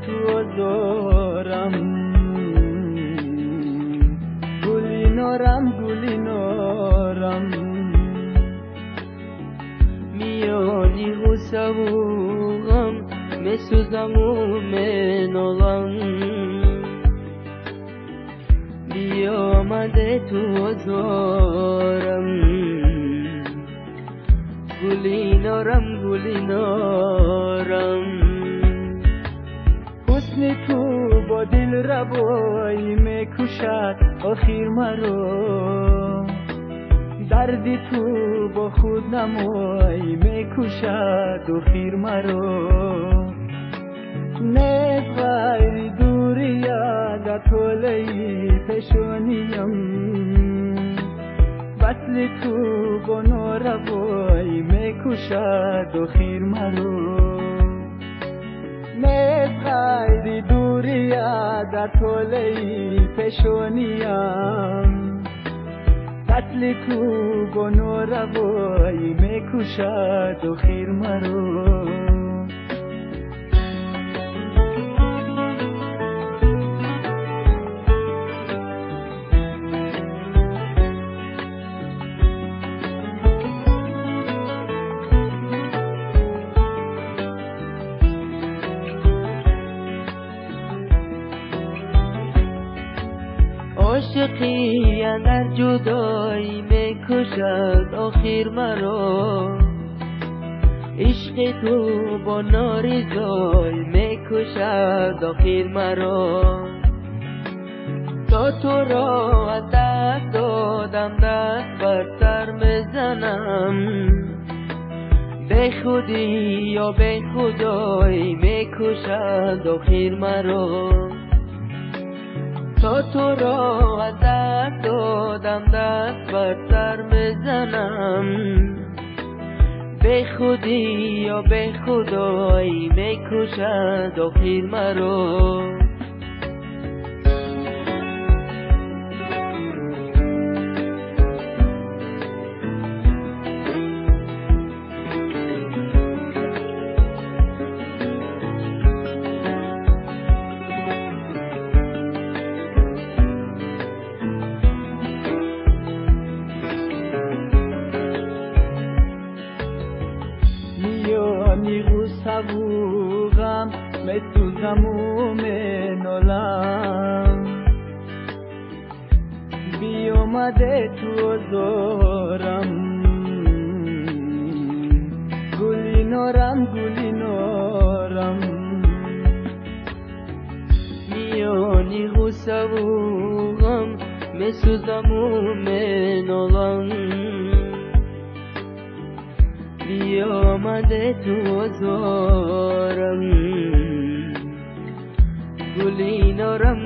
تو آزارم، گلی نارم میانی حسابم مسوزم و منالم بیامده تو آزارم گلی نارم حسن تو با دل ربایی میکشد آخر مرا، دردی تو با خود نمایی میکشد آخر مرا. نیست غیر دوری یاد طولی پیشونیم، وصل تو با ناروایی میکشد آخر مرا. نیست غیر دوری یاد طولی پیشونیم، وصل تو با ناروایی میکشد آخر مرا. عاشقی اندر جدایی میکشد آخر مرا، عشق تو با نارضایی میکشد آخر مرا. تا تو را از دست دادم دست بر سر میزنم، به خودی یا به خدایی میکشد آخر مرا. تا تو را از دست دادم دست بر سر میزنم، به خودی یا به خدایی میکشد آخر مرا. میغوصبوغم میسوزم و منالم، بیامده تو آزارم گلی نارم میانی غوصبوغم میسوزم و منالم، بیامده تو آزارم گلی نارم